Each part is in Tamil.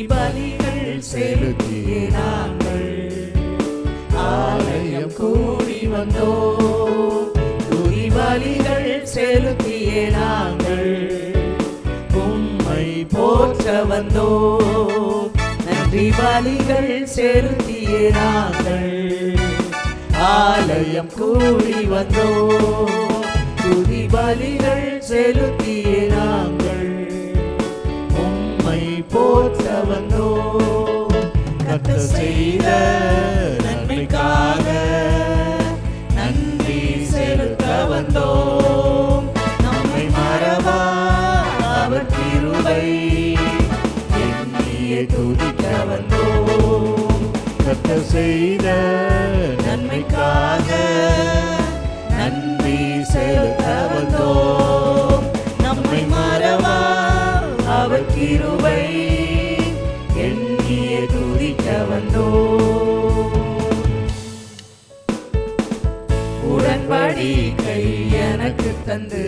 பலிகள் செலுத்திய நாங்கள் ஆலயம் கூடி வந்தோம். துதி பலிகள் செலுத்திய நாங்கள் உம்மை போற்ற வந்தோம். நன்றி பலிகள் செலுத்திய நாங்கள் ஆலயம் கூடி வந்தோம். துதி பலிகள் செலுத்திய நாங்கள் உம்மை போற்ற வந்தோம். கர்த்தர் செய்த நன்மைக்காக நன்றி செலுத்த வந்தோம். நம்மை மறவா அவர் கிருபை எண்ணியே துதிக்க வந்தோம். கர்த்தர் செய்த நன்மைக்காக நன்றி செலுத்த வந்தோம். நம்மை மறவா அவர் கிருபை எண்ணியே துதிக்க வந்தோம். உடன்படிக்கை எனக்கு தந்து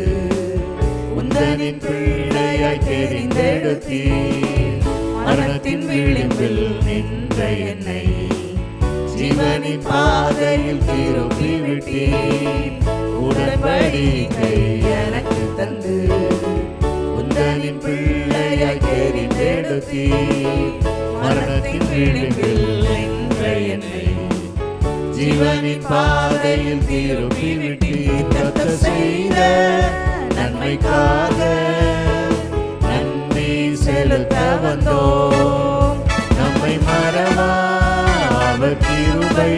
உந்தனின் பிள்ளையாய் தெரிந்தெடுத்தீர். மரணத்தின் விளிம்பில் நின்ற என்னை ஜீவனின் பாதையில் திருப்பி விட்டீர். உடன்படிக்கை எனக்கு தந்து உந்தனின் பிள்ளையாய் தெரிந்தெடுத்தீர். மரணத்தின் விளிம்பில் நின்ற என்னை ஜீவனின் பாதையில் திருப்பி விட்டீர். கர்த்தர் செய்த நன்மைக்காக நன்றி செலுத்த வந்தோம். நம்மை மறவா அவர் கிருபை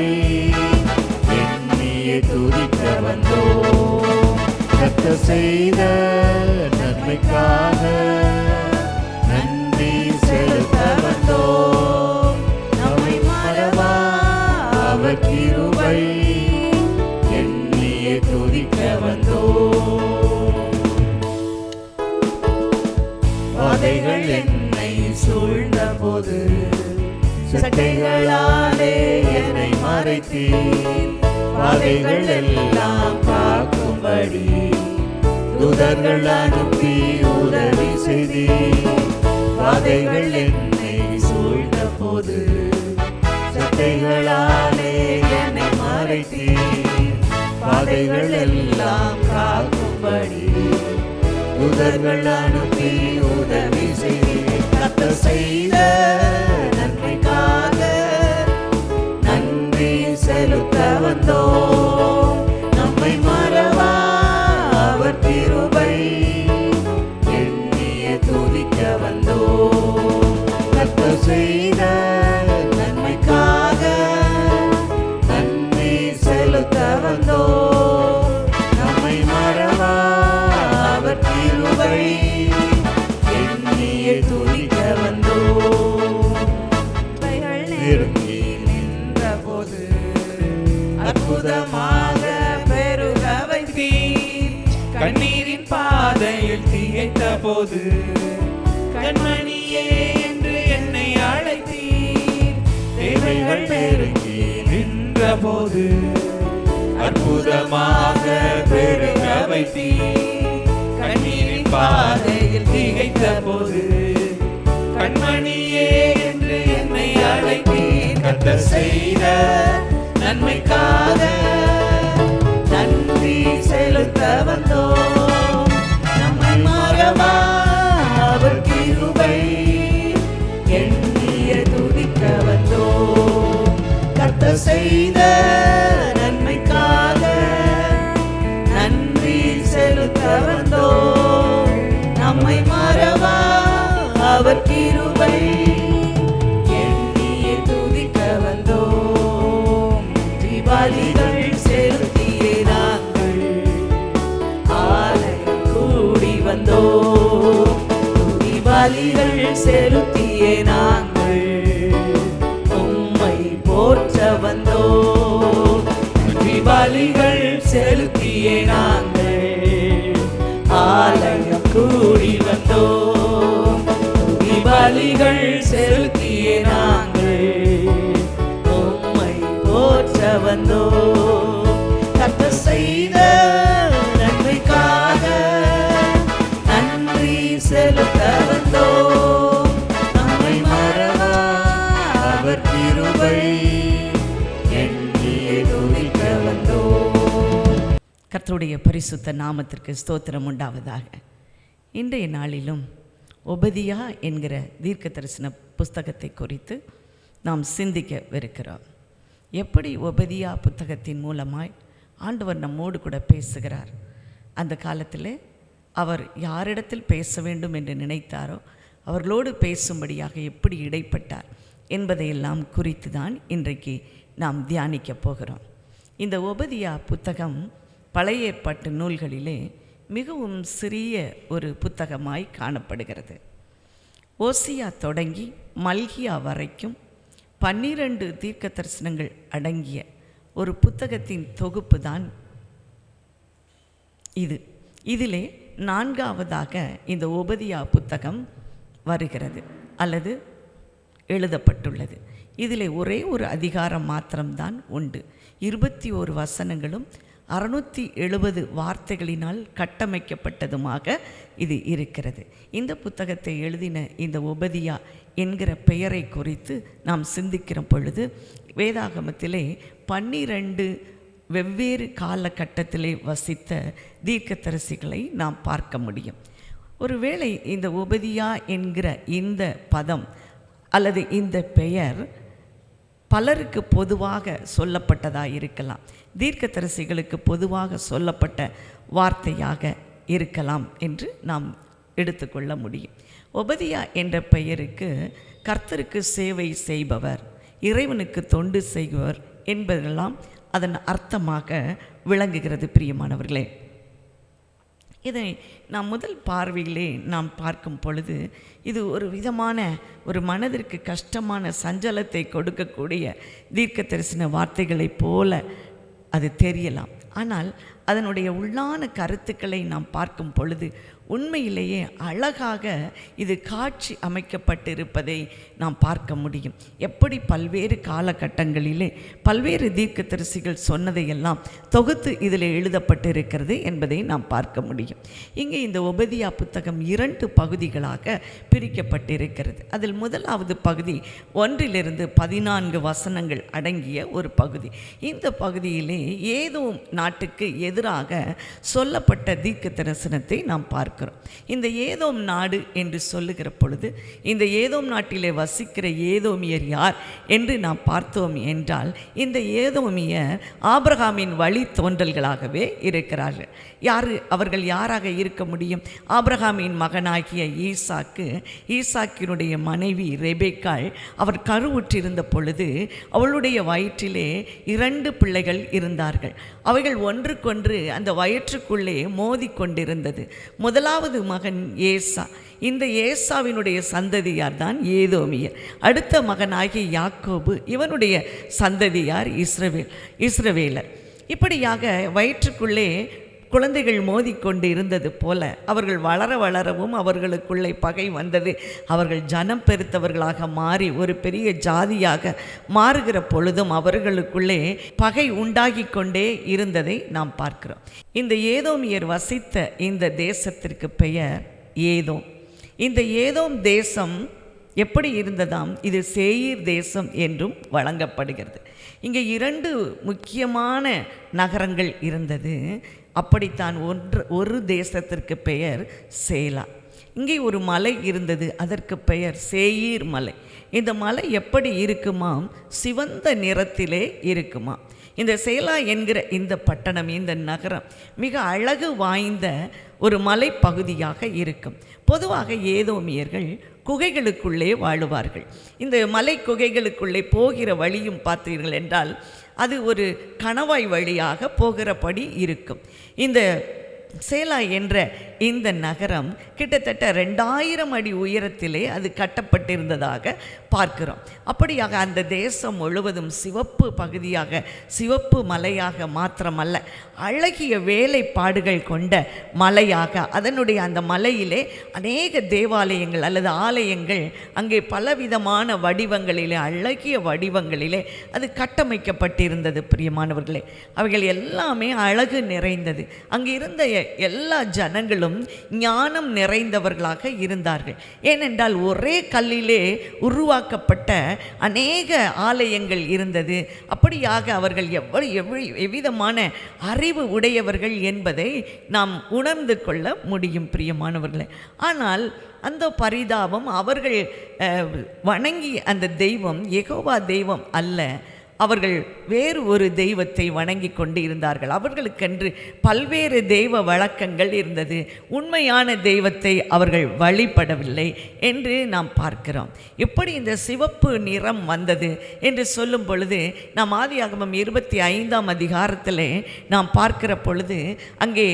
எண்ணியே துதிக்க வந்தோம். கர்த்தர் செய்த நன்மைக்காக நன்றி செலுத்த வந்தோம். நம்மை மறவா அவர் கிருபை எண்ணியே துதிக்க வந்தோம். வாதைகள் என்னை சூழ்ந்த போது சட்டைகளாலே என்னை மறைத்தீர். வாதைகள் எல்லாம் காக்கும்படி தூதர்கள் அனுப்பி உதவி செய்தீர். வாதைகள் என்னை சூழ்ந்த போது சட்டைகளாலே என்னை மறைத்தீர். வாதைகள் எல்லாம் காக்கும்படி தூதர்கள் அனுப்பி உதவி செய்தீர். கர்த்தர் செய்த நன்மைக்காக நன்றி செலுத்த வந்தோம். நம்மை மறவா அவர் கிருபை எண்ணியே துதிக்க வந்தோம். கர்த்தர் செய்த நன்மைக்காக நன்றி செலுத்த வந்தோம். நம்மை மறவா அவர் கிருபை எண்ணியே துதிக்க வந்தோம். நெருங்கி நின்ற போது அற்புதமாக பெருக வைத்தீர். கண்ணீரின் பாதையில் திகைத்த போது கண்மணியே என்று என்னை அழைத்தீர். தேவைகள் நெருங்கி நின்ற போது அற்புதமாக பெருக வைத்தீர். கண்ணீரின் பாதையில் திகைத்த போது கண்மணியே என்று என்னை அழைத்தீர். கர்த்தர் செய்த நன்மைக்காக நன்றி செலுத்த வந்தோம். நம்மை மறவா அவர் கிருபை எண்ணியே துதிக்க வந்தோம். கர்த்தர் செய்த நன்மைக்காக நன்றி செலுத்த வந்தோம். நம்மை மறவா அவர் கிருபை எண்ணியே துதிக்க வந்தோம். பலிகள் செலுத்திய நாங்கள் ஆலயம் கூடி வந்தோம். துதி பலிகள் செலுத்திய நாங்கள் உம்மை போற்ற வந்தோம். துதி பலிகள் செலுத்திய நாங்கள் ஆலயம் கூடி வந்தோம். துதி பலிகள் செலுத்திய நாங்கள் உம்மை போற்ற வந்தோம். கர்த்தர் செய்த நன்மைக்காக நன்றி செலுத்த வந்தோம். நம்மை மறவா கர்த்தருடைய பரிசுத்த நாமத்திற்கு ஸ்தோத்திரம் உண்டாவதாக. இன்றைய நாளிலும் ஒபதியா என்கிற தீர்க்க தரிசன புஸ்தகத்தை குறித்து நாம் சிந்திக்கவிருக்கிறோம். எப்படி ஒபதியா புத்தகத்தின் மூலமாய் ஆண்டவர் நம்மோடு கூட பேசுகிறார், அந்த காலத்தில் அவர் யாரிடத்தில் பேச வேண்டும் என்று நினைத்தாரோ அவர்களோடு பேசும்படியாக எப்படி இடைப்பட்டார் என்பதையெல்லாம் குறித்து தான் இன்றைக்கு நாம் தியானிக்கப் போகிறோம். இந்த ஒபதியா புத்தகம் பழைய ஏற்பாட்டு நூல்களிலே மிகவும் சிறிய ஒரு புத்தகமாய் காணப்படுகிறது. ஓசியா தொடங்கி மல்கியா வரைக்கும் 12 தீர்க்க தரிசனங்கள் அடங்கிய ஒரு புத்தகத்தின் தொகுப்பு தான் இது. இதிலே 4ஆவதாக இந்த ஒபதியா புத்தகம் வருகிறது அல்லது எழுதப்பட்டுள்ளது. இதிலே ஒரே ஒரு அதிகாரம் மாத்திரம்தான் உண்டு. 21 வசனங்களும் 670 வார்த்தைகளினால் கட்டமைக்கப்பட்டதுமாக இது இருக்கிறது. இந்த புத்தகத்தை எழுதின இந்த ஒபதியா என்கிற பெயரை குறித்து நாம் சிந்திக்கிற பொழுது வேதாகமத்திலே 12 வெவ்வேறு காலகட்டத்திலே வசித்த தீர்க்கதரிசிகளை நாம் பார்க்க முடியும். ஒருவேளை இந்த ஒபதியா என்கிற இந்த பதம் அல்லது இந்த பெயர் பலருக்கு பொதுவாக சொல்லப்பட்டதாக இருக்கலாம், தீர்க்கதரிசிகளுக்கு பொதுவாக சொல்லப்பட்ட வார்த்தையாக இருக்கலாம் என்று நாம் எடுத்துக்கொள்ள முடியும். ஒபதியா என்ற பெயருக்கு கர்த்தருக்கு சேவை செய்பவர், இறைவனுக்கு தொண்டு செய்பவர் என்பதெல்லாம் அதன் அர்த்தமாக விளங்குகிறது. பிரியமானவர்களே, இதை நாம் முதல் பார்வையிலே நாம் பார்க்கும் பொழுது இது ஒரு விதமான ஒரு மனதிற்கு கஷ்டமான சஞ்சலத்தை கொடுக்கக்கூடிய தீர்க்க தரிசன வார்த்தைகளைப் போல அது தெரியலாம். ஆனால் அதனுடைய உள்ளான கருத்துக்களை நாம் பார்க்கும் பொழுது உண்மையிலேயே அழகாக இது காட்சி அமைக்கப்பட்டிருப்பதை நாம் பார்க்க முடியும். எப்படி பல்வேறு காலகட்டங்களிலே பல்வேறு தீர்க்கதரிசிகள் சொன்னதையெல்லாம் தொகுத்து இதில் எழுதப்பட்டிருக்கிறது என்பதை நாம் பார்க்க முடியும். இங்கே இந்த ஒபதியா புத்தகம் 2 பகுதிகளாக பிரிக்கப்பட்டிருக்கிறது. அதில் முதலாவது பகுதி 1 14 வசனங்கள் அடங்கிய ஒரு பகுதி. இந்த பகுதியிலே ஏதோம் நாட்டுக்கு எதிராக சொல்லப்பட்ட தீர்க்க தரிசனத்தை நாம் பார்க்கிறோம். இந்த ஏதோம் நாடு என்று சொல்லுகிற பொழுது இந்த ஏதோம் நாட்டிலே வசிக்கிற ஏதோமியர் யார் என்று நாம் பார்த்தோம் என்றால், இந்த ஏதோமியர் ஆபிரகாமின் வழி தோன்றல்களாகவே இருக்கிறார்கள். அவர்கள் யாராக இருக்க முடியும்? ஆபிரகாமின் மகனாகிய ஈசாக்கினுடைய மனைவி ரெபேக்காள் அவர் கருவுற்றிருந்த பொழுது அவளுடைய வயிற்றிலே 2 பிள்ளைகள் இருந்தார்கள். அவைகள் ஒன்றுக்கொன்று அந்த வயிற்றுக்குள்ளே மோதி கொண்டிருந்தது. முதலாவது மகன் ஏசா. இந்த ஏசாவினுடைய சந்ததியார் தான் ஏதோமியர். அடுத்த மகனாகிய யாக்கோபு, இவனுடைய சந்ததியார் இஸ்ரவேலர். இப்படியாக வயிற்றுக்குள்ளே குழந்தைகள் மோதிக்கொண்டு இருந்தது போல அவர்கள் வளரவும் அவர்களுக்குள்ளே பகை வந்தது. அவர்கள் ஜனம் பெருத்தவர்களாக மாறி ஒரு பெரிய ஜாதியாக மாறுகிற பொழுதும் அவர்களுக்குள்ளே பகை உண்டாகி கொண்டே இருந்ததை நாம் பார்க்கிறோம். இந்த ஏதோமியர் வசித்த இந்த தேசத்திற்கு பெயர் ஏதோம். இந்த ஏதோம் தேசம் எப்படி இருந்ததாம்? இது சேயீர் தேசம் என்றும் வழங்கப்படுகிறது. இங்கே 2 முக்கியமான நகரங்கள் இருந்தது. அப்படித்தான் ஒரு தேசத்திற்கு பெயர் சேலா. இங்கே ஒரு மலை இருந்தது, அதற்கு பெயர் சேயீர் மலை. இந்த மலை எப்படி இருக்குமாம்? சிவந்த நிறத்திலே இருக்குமாம். இந்த சேலா என்கிற இந்த பட்டணம், இந்த நகரம் மிக அழகு வாய்ந்த ஒரு மலைப்பகுதியாக இருக்கும். பொதுவாக ஏதோமியர்கள் குகைகளுக்குள்ளே வாழுவார்கள். இந்த மலை குகைகளுக்குள்ளே போகிற வழியும் பார்த்தீர்கள் என்றால் அது ஒரு கணவாய் வழியாக போகிறபடி இருக்கும். இந்த சேலா என்ற இந்த நகரம் கிட்டத்தட்ட 2000 அடி உயரத்திலே அது கட்டப்பட்டிருந்ததாக பார்க்கிறோம். அப்படியாக அந்த தேசம் முழுவதும் சிவப்பு பகுதியாக, சிவப்பு மலையாக மாத்திரமல்ல, அழகிய வேலைப்பாடுகள் கொண்ட மலையாக, அதனுடைய அந்த மலையிலே அநேக தேவாலயங்கள் அல்லது ஆலயங்கள் அங்கே பலவிதமான வடிவங்களிலே, அழகிய வடிவங்களிலே அது கட்டமைக்கப்பட்டிருந்தது. பிரியமானவர்களே, அவைகள் எல்லாமே அழகு நிறைந்தது. அங்கே இருந்த எல்லா ஜனங்களும் ஞானம் நிறைந்தவர்களாக இருந்தார்கள். ஏனென்றால் ஒரே கல்லிலே உருவாக்கப்பட்ட அநேக ஆலயங்கள் இருந்தது. அப்படியாக அவர்கள் எவ்விதமான அறிவு உடையவர்கள் என்பதை நாம் உணர்ந்து கொள்ள முடியும் பிரியமானவர்களே. ஆனால் அந்த பரிதாபம், அவர்கள் வணங்கி அந்த தெய்வம் யெகோவா தெய்வம் அல்ல, அவர்கள் வேறு ஒரு தெய்வத்தை வணங்கி கொண்டு இருந்தார்கள். அவர்களுக்கென்று பல்வேறு தெய்வ வழக்கங்கள் இருந்தது. உண்மையான தெய்வத்தை அவர்கள் வழிபடவில்லை என்று நாம் பார்க்கிறோம். எப்படி இந்த சிவப்பு நிறம் வந்தது என்று சொல்லும் பொழுது, நாம் ஆதியாகமம் 25ஆம் அதிகாரத்திலே நாம் பார்க்கிற பொழுது, அங்கே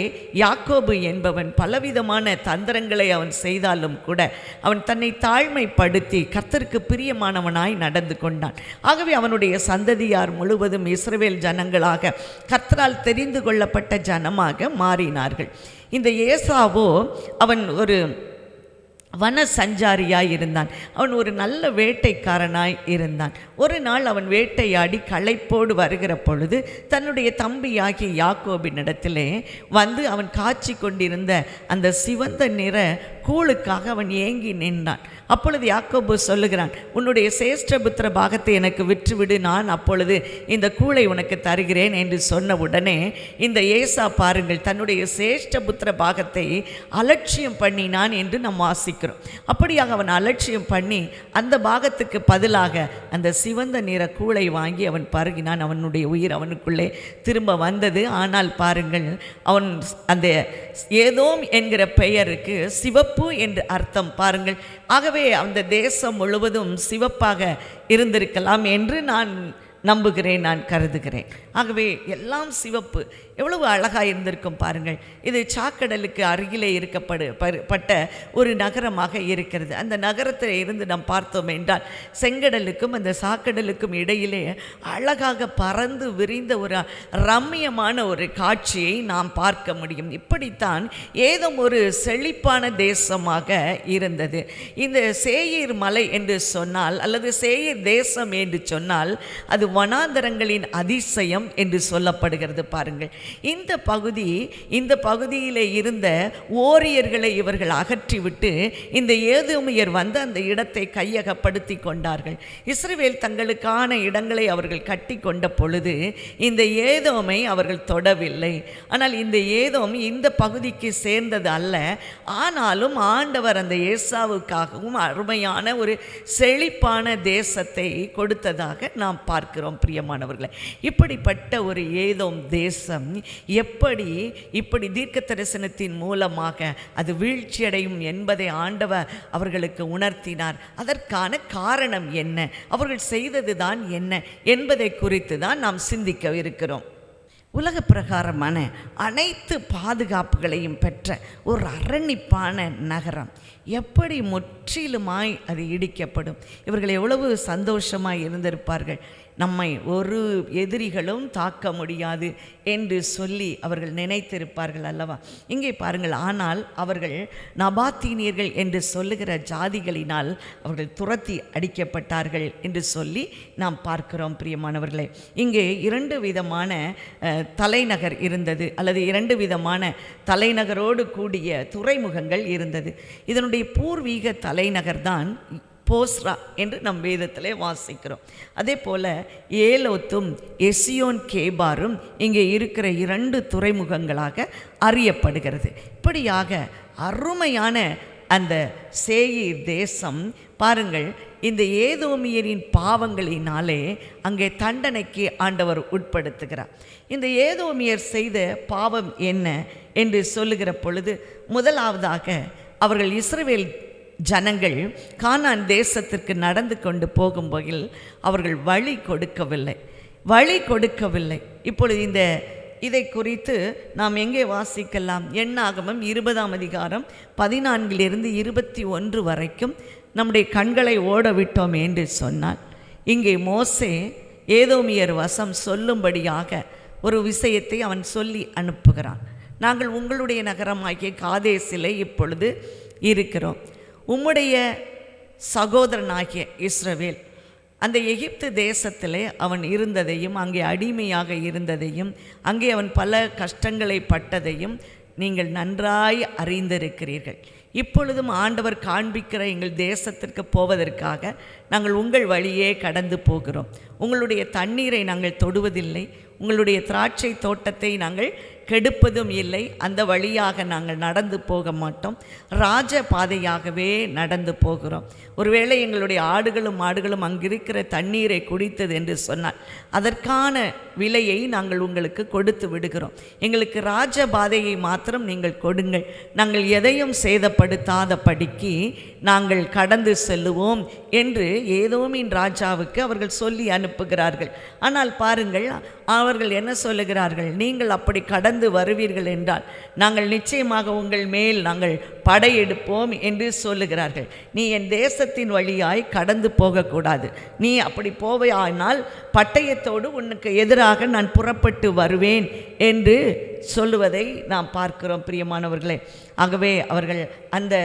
யாக்கோபு என்பவன் பலவிதமான தந்திரங்களை அவன் செய்தாலும் கூட அவன் தன்னை தாழ்மைப்படுத்தி கர்த்தருக்கு பிரியமானவனாய் நடந்து கொண்டான். ஆகவே அவனுடைய சந்ததியார் முழுவதும் இஸ்ரவேல் ஜனங்களாக கர்த்தரால் தெரிந்து கொள்ளப்பட்ட ஜனமாக மாறினார்கள். இந்த ஏசாவோ அவன் ஒரு வன சஞ்சாரியாய் இருந்தான். அவன் ஒரு நல்ல வேட்டைக்காரனாய் இருந்தான். ஒரு நாள் அவன் வேட்டையாடி களைப்போடு வருகிற பொழுது தன்னுடைய தம்பியாகிய யாக்கோபினிடத்திலே வந்து அவன் காய்ச்சி கொண்டிருந்த அந்த சிவந்த நிற கூழுக்காக அவன் ஏங்கி நின்றான். அப்பொழுது யாக்கோபு சொல்லுகிறான், உன்னுடைய சேஷ்டபுத்திர பாகத்தை எனக்கு விற்றுவிடு, நான் அப்பொழுது இந்த கூளை உனக்கு தருகிறேன் என்று சொன்ன உடனே இந்த ஏசா பாருங்கள், தன்னுடைய சேஷ்டபுத்திர பாகத்தை அலட்சியம் பண்ணினான் என்று நாம் வாசிக்கிறோம். அப்படியாக அவன் அலட்சியம் பண்ணி அந்த பாகத்துக்கு பதிலாக அந்த சிவந்த நிற கூளை வாங்கி அவன் பருகினான். அவனுடைய உயிர் அவனுக்குள்ளே திரும்ப வந்தது. ஆனால் பாருங்கள், அவன் அந்த ஏதோம் என்கிற பெயருக்கு சிவப்பு என்று அர்த்தம் பாருங்கள். ஆகவே அந்த தேசம் முழுவதும் சிவப்பாக இருந்திருக்கலாம் என்று நான் நம்புகிறேன், நான் கருதுகிறேன். ஆகவே எல்லாம் சிவப்பு, எவ்வளவு அழகாக இருந்திருக்கும் பாருங்கள். இது சாக்கடலுக்கு அருகிலே பட்ட ஒரு நகரமாக இருக்கிறது. அந்த நகரத்தில் இருந்து நாம் பார்த்தோம் என்றால் செங்கடலுக்கும் அந்த சாக்கடலுக்கும் இடையிலே அழகாக பறந்து விரிந்த ஒரு ரம்மியமான ஒரு காட்சியை நாம் பார்க்க முடியும். இப்படித்தான் ஏதோ ஒரு செழிப்பான தேசமாக இருந்தது. இந்த சேயீர் மலை என்று சொன்னால், அல்லது சேயீர் தேசம் என்று சொன்னால், அது வனாந்தரங்களின் அதிசயம் என்று சொல்லப்படுகிறது. பாருங்கள், இந்த பகுதியிலே இருந்த ஓரியர்களை இவர்கள் அகற்றிவிட்டு இந்த ஏதோமியர் வந்து அந்த இடத்தை கையகப்படுத்தி கொண்டார்கள். இஸ்ரவேல் தங்களுக்கான இடங்களை அவர்கள் கட்டி கொண்ட பொழுது இந்த ஏதோமை அவர்கள் தொடவில்லை. ஆனால் இந்த ஏதோம் இந்த பகுதிக்கு சேர்ந்தது அல்ல. ஆனாலும் ஆண்டவர் அந்த ஏசாவுக்காகவும் அருமையான ஒரு செழிப்பான தேசத்தை கொடுத்ததாக நாம் பார்க்கிறோம். பிரியமானவர்களே, இப்படிப்பட்ட ஒரு ஏதோம் தேசம் இப்படி தீர்க்க தரிசனத்தின் மூலமாக அது வீழ்ச்சியடையும் என்பதை ஆண்டவர் அவர்களுக்கு உணர்த்தினார். அதற்கான காரணம் என்ன, அவர்கள் செய்ததுதான் என்ன என்பதை குறித்து தான் நாம் சிந்திக்க இருக்கிறோம். உலக பிரகாரமான அனைத்து பாதுகாப்புகளையும் பெற்ற ஒரு அரணிப்பான நகரம் எப்படி முற்றிலுமாய் அது இடிக்கப்படும்? இவர்கள் எவ்வளவு சந்தோஷமாய் இருந்திருப்பார்கள். நம்மை ஒரு எதிரிகளும் தாக்க முடியாது என்று சொல்லி அவர்கள் நினைத்திருப்பார்கள் அல்லவா? இங்கே பாருங்கள், ஆனால் அவர்கள் நபாத்தீனியர்கள் என்று சொல்லுகிற ஜாதிகளினால் அவர்கள் துரத்தி அடிக்கப்பட்டார்கள் என்று சொல்லி நாம் பார்க்கிறோம். பிரியமானவர்களே, இங்கே 2 விதமான தலைநகர் இருந்தது, அல்லது 2 விதமான தலைநகரோடு கூடிய துறைமுகங்கள் இருந்தது. இதனுடைய பூர்வீக தலைநகர் தான் போஸ்ரா என்று நம் வேதத்திலே வாசிக்கிறோம். அதே போல் ஏலோத்தும் எசியோன் கேபாரும் இங்கே இருக்கிற 2 துறைமுகங்களாக அறியப்படுகிறது. இப்படியாக அருமையான அந்த சேயீர் தேசம் பாருங்கள், இந்த ஏதோமியரின் பாவங்களினாலே அங்கே தண்டனைக்கு ஆண்டவர் உட்படுத்துகிறார். இந்த ஏதோமியர் செய்த பாவம் என்ன என்று சொல்லுகிற பொழுது, முதலாவதாக அவர்கள் இஸ்ரவேல் ஜனங்கள் கானான் தேசத்திற்கு நடந்து கொண்டு போகும்போது அவர்கள் வழி கொடுக்கவில்லை. இப்பொழுது இதை குறித்து நாம் எங்கே வாசிக்கலாம்? எண்ணாகமம் 20ஆம் அதிகாரம் 14 21 வரைக்கும் நம்முடைய கண்களை ஓட விட்டோம் என்று சொன்னான். இங்கே மோசே ஏதோமியர் வசம் சொல்லும்படியாக ஒரு விஷயத்தை அவன் சொல்லி அனுப்புகிறான். நாங்கள் உங்களுடைய நகரமாகிய காதேசிலே இப்பொழுது இருக்கிறோம். உம்முடைய சகோதரனாகிய இஸ்ரவேல் அந்த எகிப்து தேசத்திலே அவன் இருந்ததையும், அங்கே அடிமையாக இருந்ததையும், அங்கே அவன் பல கஷ்டங்களை பட்டதையும் நீங்கள் நன்றாய் அறிந்திருக்கிறீர்கள். இப்பொழுதும் ஆண்டவர் காண்பிக்கிற எங்கள் தேசத்திற்கு போவதற்காக நாங்கள் உங்கள் வழியே கடந்து போகிறோம். உங்களுடைய தண்ணீரை நாங்கள் தொடுவதில்லை, உங்களுடைய திராட்சை தோட்டத்தை நாங்கள் கெடுப்பதும் இல்லை. அந்த வழியாக நாங்கள் நடந்து போக மாட்டோம், ராஜ பாதையாகவே நடந்து போகிறோம். ஒருவேளை எங்களுடைய ஆடுகளும் மாடுகளும் அங்கிருக்கிற தண்ணீரை குடித்தது என்று சொன்னால் அதற்கான விலையை நாங்கள் உங்களுக்கு கொடுத்து விடுகிறோம். எங்களுக்கு ராஜ பாதையை மாத்திரம் நீங்கள் கொடுங்கள், நாங்கள் எதையும் சேதப்படுத்தாத படிக்கு நாங்கள் கடந்து செல்லுவோம் என்று ஏதோமின் ராஜாவுக்கு அவர்கள் சொல்லி அனுப்புகிறார்கள். ஆனால் பாருங்கள், அவர்கள் என்ன சொல்லுகிறார்கள்? நீங்கள் அப்படி கடந்து வருவீர்கள் என்றால் நாங்கள் நிச்சயமாக உங்கள் மேல் நாங்கள் படையெடுப்போம் என்று சொல்லுகிறார்கள். நீ என் தேசத்தின் வழியாய் கடந்து போகக்கூடாது, நீ அப்படி போவையானால் பட்டயத்தோடு உனக்கு எதிராக நான் புறப்பட்டு வருவேன் என்று சொல்லுவதை நாம் பார்க்கிறோம் பிரியமானவர்களே. ஆகவே அவர்கள் அந்த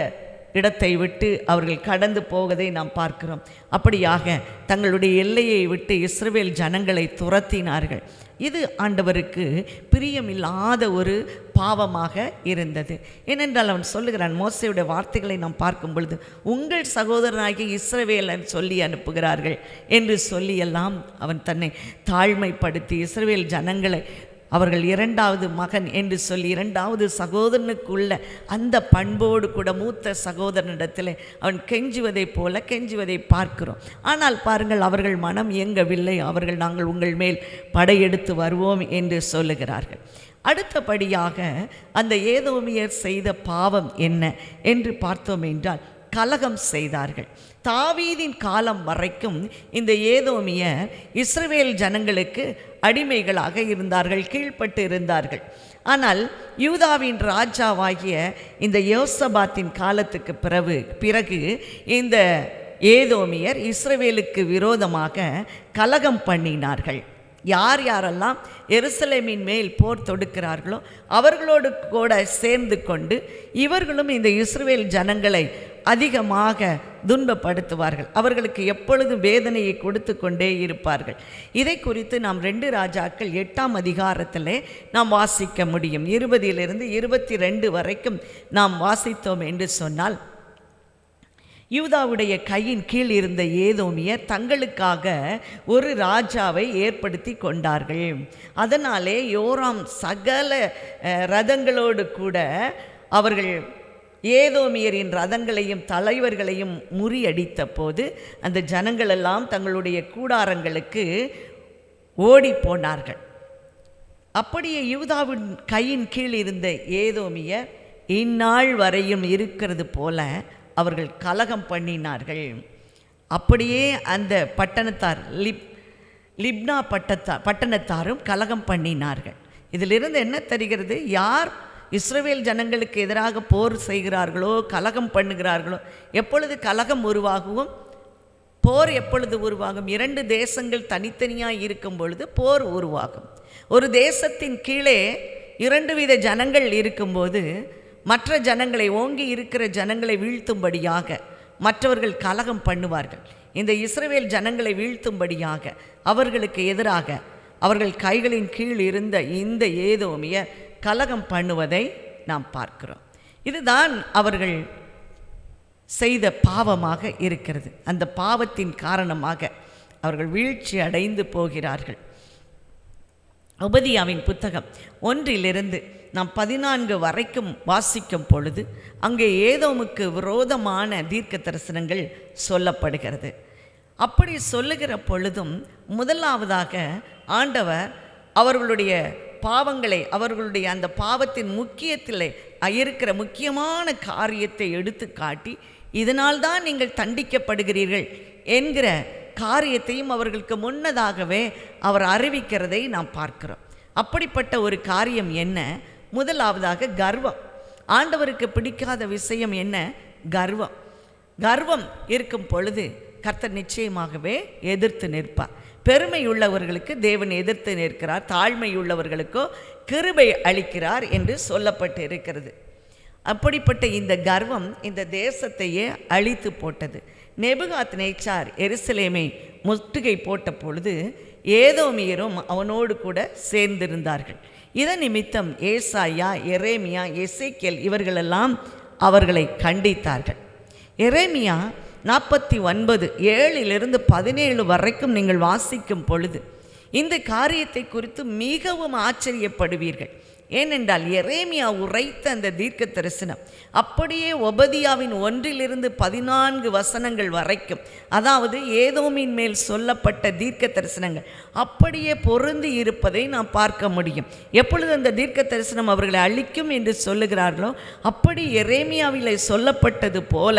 இடத்தை விட்டு அவர்கள் கடந்து போவதை நாம் பார்க்கிறோம். அப்படியாக தங்களுடைய எல்லையை விட்டு இஸ்ரவேல் ஜனங்களை துரத்தினார்கள். இது ஆண்டவருக்கு பிரியமில்லாத ஒரு பாவமாக இருந்தது. ஏனென்றால் அவன் சொல்லுகிறான், மோசேயுடைய வார்த்தைகளை நாம் பார்க்கும் பொழுது உங்கள் சகோதரனாகிய இஸ்ரவேலன் சொல்லி அனுப்புகிறார்கள் என்று சொல்லியெல்லாம் அவன் தன்னை தாழ்மைப்படுத்தி இஸ்ரவேல் ஜனங்களை அவர்கள் இரண்டாவது மகன் என்று சொல்லி இரண்டாவது சகோதரனுக்குள்ள அந்த பண்போடு கூட மூத்த சகோதரனிடத்தில் அவன் கெஞ்சுவதைப் போல கெஞ்சுவதை பார்க்கிறோம். ஆனால் பாருங்கள், அவர்கள் மனம் இயங்கவில்லை. அவர்கள் நாங்கள் உங்கள் மேல் படையெடுத்து வருவோம் என்று சொல்லுகிறார்கள். அடுத்தபடியாக அந்த ஏதோமியர் செய்த பாவம் என்ன என்று பார்த்தோம் என்றால் கலகம் செய்தார்கள். தாவீதின் காலம் வரைக்கும் இந்த ஏதோமியர் இஸ்ரவேல் ஜனங்களுக்கு அடிமைகளாக இருந்தார்கள், கீழ்ப்பட்டு இருந்தார்கள். ஆனால் யூதாவின் ராஜாவாகிய இந்த யோசபாத்தின் காலத்துக்கு பிறகு இந்த ஏதோமியர் இஸ்ரவேலுக்கு விரோதமாக கலகம் பண்ணினார்கள். யாரெல்லாம் எருசலேமின் மேல் போர் தொடுக்கிறார்களோ அவர்களோடு கூட சேர்ந்து கொண்டு இவர்களும் இந்த இஸ்ரவேல் ஜனங்களை அதிகமாக துன்பப்படுத்துவார்கள். அவர்களுக்கு எப்பொழுதும் வேதனையை கொடுத்து கொண்டே இருப்பார்கள். இதை குறித்து நாம் 2 ராஜாக்கள் 8ஆம் அதிகாரத்திலே நாம் வாசிக்க முடியும். 20 - 22 வரைக்கும் நாம் வாசித்தோம் என்று சொன்னால், யூதாவுடைய கையின் கீழ் இருந்த ஏதோமியர் தங்களுக்காக ஒரு ராஜாவை ஏற்படுத்தி கொண்டார்கள். அதனாலே யோராம் சகல ரதங்களோடு கூட அவர்கள் ஏதோமியரின் ரதங்களையும் தலைவர்களையும் முறியடித்த போது அந்த ஜனங்களெல்லாம் தங்களுடைய கூடாரங்களுக்கு ஓடி போனார்கள். அப்படியே யூதாவின் கையின் கீழ் இருந்த ஏதோமியர் இந்நாள் வரையும் இருக்கிறது போல அவர்கள் கலகம் பண்ணினார்கள். அப்படியே அந்த பட்டணத்தார் லிப்னா பட்டணத்தாரும் கலகம் பண்ணினார்கள். இதிலிருந்து என்ன தெரிகிறது? யார் இஸ்ரவேல் ஜனங்களுக்கு எதிராக போர் செய்கிறார்களோ, கலகம் பண்ணுகிறார்களோ, எப்பொழுது கலகம் உருவாகும், போர் எப்பொழுது உருவாகும்? 2 தேசங்கள் தனித்தனியாக இருக்கும் பொழுது போர் உருவாகும். ஒரு தேசத்தின் கீழே 2 வித ஜனங்கள் இருக்கும்போது மற்ற ஜனங்களை, ஓங்கி இருக்கிற ஜனங்களை வீழ்த்தும்படியாக மற்றவர்கள் கலகம் பண்ணுவார்கள். இந்த இஸ்ரவேல் ஜனங்களை வீழ்த்தும்படியாக அவர்களுக்கு எதிராக அவர்கள் கைகளின் கீழ் இருந்த இந்த ஏதோமியர் கலகம் பண்ணுவதை நாம் பார்க்கிறோம். இதுதான் அவர்கள் செய்த பாவமாக இருக்கிறது. அந்த பாவத்தின் காரணமாக அவர்கள் வீழ்ச்சி அடைந்து போகிறார்கள். உபதியாவின் புத்தகம் 1 நாம் 14 வரைக்கும் வாசிக்கும் பொழுது அங்கே ஏதோமுக்கு விரோதமான தீர்க்க தரிசனங்கள் சொல்லப்படுகிறது. அப்படி சொல்லுகிற பொழுதும் முதலாவதாக ஆண்டவர் அவர்களுடைய பாவங்களை, அவர்களுடைய அந்த பாவத்தின் முக்கியத்தில் இருக்கிற முக்கியமான காரியத்தை எடுத்து காட்டி இதனால்தான் நீங்கள் தண்டிக்கப்படுகிறீர்கள் என்கிற காரியத்தையும் அவர்களுக்கு முன்னதாகவே அவர் அறிவிக்கிறதை நாம் பார்க்கிறோம். அப்படிப்பட்ட ஒரு காரியம் என்ன? முதலாவதாக கர்வம். ஆண்டவருக்கு பிடிக்காத விஷயம் என்ன? கர்வம். கர்வம் இருக்கும் பொழுது கர்த்தர் நிச்சயமாகவே எதிர்த்து நிற்பார். பெருமை உள்ளவர்களுக்கு தேவன் எதிர்த்து நிற்கிறார், தாழ்மை உள்ளவர்களுக்கோ கிருபை அளிக்கிறார் என்று சொல்லப்பட்டு இருக்கிறது. அப்படிப்பட்ட இந்த கர்வம் இந்த தேசத்தையே அழித்து போட்டது. நேபுகாத்நேச்சார் எருசலேமை முற்றுகை போட்ட பொழுது ஏதோமியரும் அவனோடு கூட சேர்ந்திருந்தார்கள். இதன் நிமித்தம் ஏசாயா, எரேமியா, எசேக்கியேல் இவர்களெல்லாம் அவர்களை கண்டித்தார்கள். எரேமியா 49:7-17 வரைக்கும் நீங்கள் வாசிக்கும் பொழுது இந்த காரியத்தை குறித்து மிகவும் ஆச்சரியப்படுவீர்கள். ஏனென்றால் எரேமியா உரைத்த அந்த தீர்க்க தரிசனம் அப்படியே ஒபதியாவின் 1-14 வசனங்கள் வரைக்கும், அதாவது ஏதோமின் மேல் சொல்லப்பட்ட தீர்க்க தரிசனங்கள் அப்படியே பொருந்தி இருப்பதை நாம் பார்க்க முடியும். எப்பொழுது அந்த தீர்க்க தரிசனம் அவர்களை அழிக்கும் என்று சொல்லுகிறார்களோ அப்படி எரேமியாவிலே சொல்லப்பட்டது போல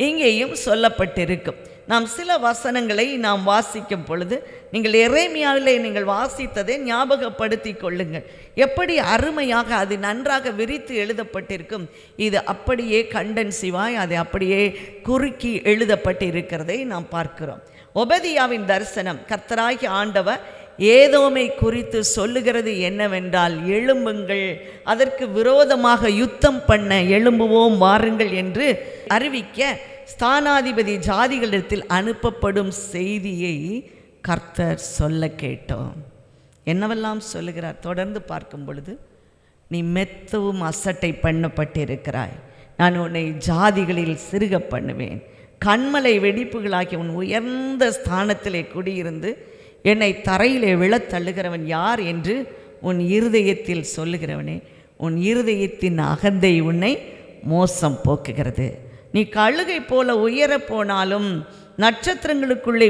இங்கேயும் சொல்லப்பட்டிருக்கும். நாம் சில வசனங்களை நாம் வாசிக்கும் பொழுது நீங்கள் எரேமியாவிலே நீங்கள் வாசித்ததை ஞாபகப்படுத்தி கொள்ளுங்கள். எப்படி அருமையாக அது நன்றாக விரித்து எழுதப்பட்டிருக்கும். இது அப்படியே கண்டென்சிவாய் அதை அப்படியே குறுக்கி எழுதப்பட்டிருக்கிறதை நாம் பார்க்கிறோம். ஒபதியாவின் தரிசனம் கர்த்தராகிய ஆண்டவர் ஏதோமை குறித்து சொல்லுகிறது என்னவென்றால், எழும்புங்கள், அதற்கு விரோதமாக யுத்தம் பண்ண எழும்புவோம் வாருங்கள் என்று அறிவிக்க ஸ்தானாதிபதி ஜாதிகளிடத்தில் அனுப்பப்படும் செய்தியை கர்த்தர் சொல்ல கேட்டோம். என்னவெல்லாம் சொல்லுகிறார் தொடர்ந்து பார்க்கும் பொழுது, நீ மெத்தவும் அசட்டை பண்ணப்பட்டிருக்கிறாய், நான் உன்னை ஜாதிகளில் சிறுக பண்ணுவேன், கண்மலை வெடிப்புகளாகி உன் உயர்ந்த ஸ்தானத்திலே குடியிருந்து என்னை தரையிலே விழத் தள்ளுகிறவன் யார் என்று உன் இருதயத்தில் சொல்லுகிறவனே, உன் இருதயத்தின் அகந்தை உன்னை மோசம் போக்குகிறது. நீ கழுகை போல உயர போனாலும் நட்சத்திரங்களுக்குள்ளே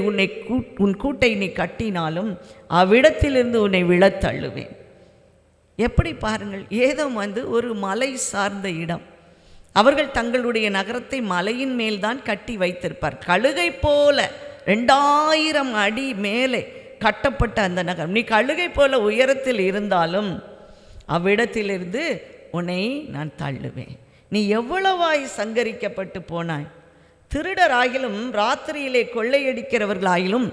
உன் கூட்டை நீ கட்டினாலும் அவ்விடத்திலிருந்து உன்னை விழத் தள்ளுவேன். எப்படி பாருங்கள், ஏதோ ஒரு மலை சார்ந்த இடம். அவர்கள் தங்களுடைய நகரத்தை மலையின் மேல்தான் கட்டி வைத்திருப்பார். கழுகை போல 2000 அடி மேலே கட்டப்பட்ட அந்த நகரம். நீ கழுகை போல உயரத்தில் இருந்தாலும் அவ்விடத்திலிருந்து உன்னை நான் தள்ளுவேன். நீ எவ்வளவாய் சங்கரிக்கப்பட்டு போனாய். திருடராகிலும் ராத்திரியிலே கொள்ளையடிக்கிறவர்களாயிலும்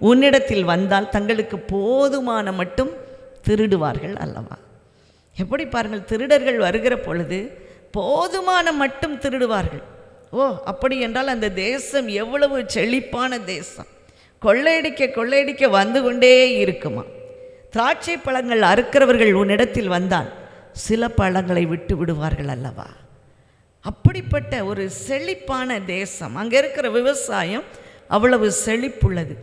உன்னிடத்தில் வந்தால் தங்களுக்கு போதுமான மட்டும் திருடுவார்கள் அல்லவா? எப்படி பாருங்கள், திருடர்கள் வருகிற பொழுது போதுமான மட்டும் திருடுவார்கள். அப்படி என்றால் அந்த தேசம் எவ்வளவு செழிப்பான தேசம். கொள்ளையடிக்க வந்து கொண்டே இருக்குமா. திராட்சை பழங்கள் அறுக்கிறவர்கள் உன்னிடத்தில் வந்தால் சில பழங்களை விட்டு விடுவார்கள் அல்லவா? அப்படிப்பட்ட ஒரு செழிப்பான தேசம். அங்கே இருக்கிற விவசாயம் அவ்வளவு செழிப்புள்ளது.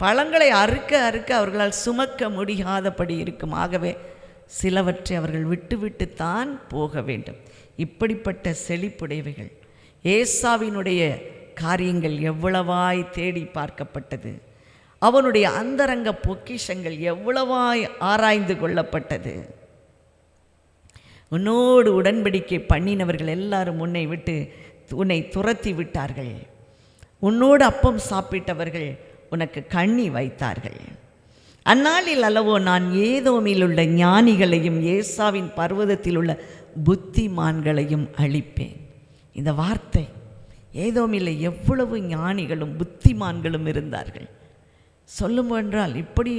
பழங்களை அறுக்க அவர்களால் சுமக்க முடியாதபடி இருக்கும். ஆகவே சிலவற்றை அவர்கள் விட்டுவிட்டுத்தான் போக வேண்டும். இப்படிப்பட்ட செழிப்புடையவைகள். ஏசாவினுடைய காரியங்கள் எவ்வளவாய் தேடி பார்க்கப்பட்டது. அவனுடைய அந்தரங்க பொக்கிஷங்கள் எவ்வளவாய் ஆராய்ந்து கொள்ளப்பட்டது. உன்னோடு உடன்படிக்கை பண்ணினவர்கள் எல்லாரும் உன்னை விட்டு உன்னை துரத்தி விட்டார்கள். உன்னோடு அப்பம் சாப்பிட்டவர்கள் உனக்கு கண்ணி வைத்தார்கள். அந்நாளில் அல்லவோ நான் ஏதோமில் உள்ள ஞானிகளையும் ஏசாவின் பர்வதத்தில் உள்ள புத்திமான்களையும் அழிப்பேன். இந்த வார்த்தை, ஏதோமில் எவ்வளவு ஞானிகளும் புத்திமான்களும் இருந்தார்கள். சொல்லும் என்றால் இப்படி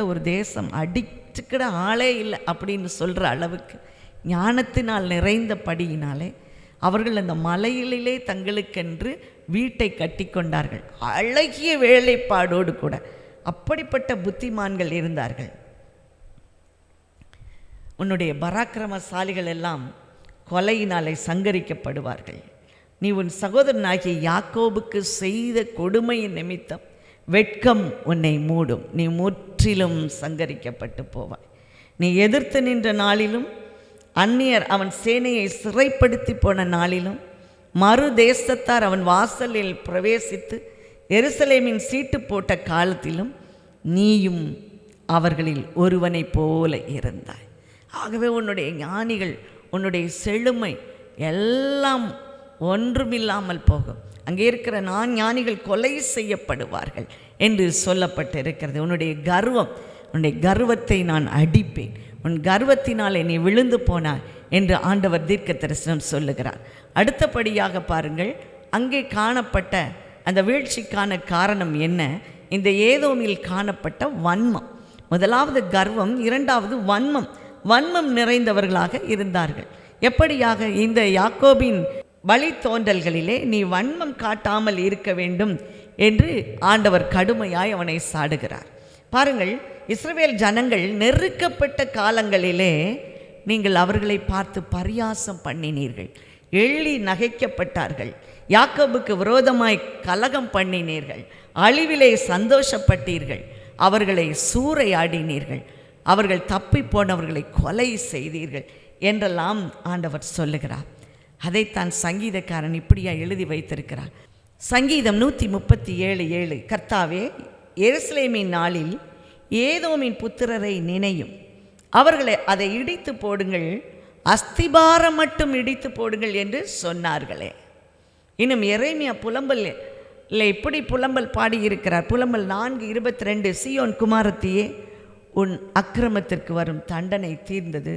ஒரு தேசம் அடிச்சுக்கிட ஆளே இல்லை அப்படின்னு சொல்கிற அளவுக்கு ஞானத்தினால் நிறைந்தபடியினாலே அவர்கள் அந்த மலையிலே தங்களுக்கென்று வீட்டை கட்டி கொண்டார்கள். அழகிய வேலைப்பாடோடு கூட அப்படிப்பட்ட புத்திமான்கள் இருந்தார்கள். உன்னுடைய பராக்கிரமசாலிகள் எல்லாம் கொலையினாலே சங்கரிக்கப்படுவார்கள். நீ உன் சகோதரனாகிய யாக்கோபுக்கு செய்த கொடுமையின் நிமித்தம் வெட்கம் உன்னை மூடும். நீ முற்றிலும் சங்கரிக்கப்பட்டு போவாய். நீ எதிர்த்து நின்ற நாளிலும் அந்நியர் அவன் சேனையை சிறைப்படுத்தி போன நாளிலும் மறு தேசத்தார் அவன் வாசலில் பிரவேசித்து எருசலேமின் சீட்டு போட்ட காலத்திலும் நீயும் அவர்களில் ஒருவனைப் போல இருந்தாய். ஆகவே உன்னுடைய ஞானிகள், உன்னுடைய செழுமை எல்லாம் ஒன்றுமில்லாமல் போகும். அங்கே இருக்கிற ஞானிகள் கொலை செய்யப்படுவார்கள் என்று சொல்லப்பட்டிருக்கிறது. உன்னுடைய கர்வத்தை நான் அடிப்பேன், உன் கர்வத்தினாலே நீ விழுந்து போனாய் என்று ஆண்டவர் தீர்க்க தரிசனம் சொல்லுகிறார். அடுத்தபடியாக பாருங்கள், அங்கே காணப்பட்ட அந்த வீழ்ச்சிக்கான காரணம் என்ன? இந்த ஏதோமில் காணப்பட்ட வன்மம். முதலாவது கர்வம், இரண்டாவது வன்மம் நிறைந்தவர்களாக இருந்தார்கள். எப்படியாக? இந்த யாக்கோபின் வழித்தோன்றல்களிலே நீ வன்மம் காட்டாமல் இருக்க வேண்டும் என்று ஆண்டவர் கடுமையாய் அவனை சாடுகிறார். பாருங்கள், இஸ்ரவேல் ஜனங்கள் நெருக்கப்பட்ட காலங்களிலே நீங்கள் அவர்களை பார்த்து பரியாசம் பண்ணினீர்கள், எள்ளி நகைக்கப்பட்டார்கள், யாக்கோபுக்கு விரோதமாய் கலகம் பண்ணினீர்கள், அழிவிலே சந்தோஷப்பட்டீர்கள், அவர்களை சூறையாடினீர்கள், அவர்கள் தப்பி போனவர்களை கொலை செய்தீர்கள் என்றெல்லாம் ஆண்டவர் சொல்லுகிறார். அதைத்தான் சங்கீதக்காரன் இப்படியா எழுதி வைத்திருக்கிறார். சங்கீதம் 137:7, கர்த்தாவே, எருசலேமின் நாளில் ஏதோமின் புத்திரரை நினையும், அவர்களை அதை இடித்து போடுங்கள், அஸ்திபாரம் மட்டும் இடித்து போடுங்கள் என்று சொன்னார்களே. இன்னும் எரேமியா புலம்பல் இப்படி புலம்பல் பாடியிருக்கிறார். புலம்பல் 4:22, சீயோன் குமாரத்தியே, உன் அக்கிரமத்திற்கு வரும் தண்டனை தீர்ந்தது,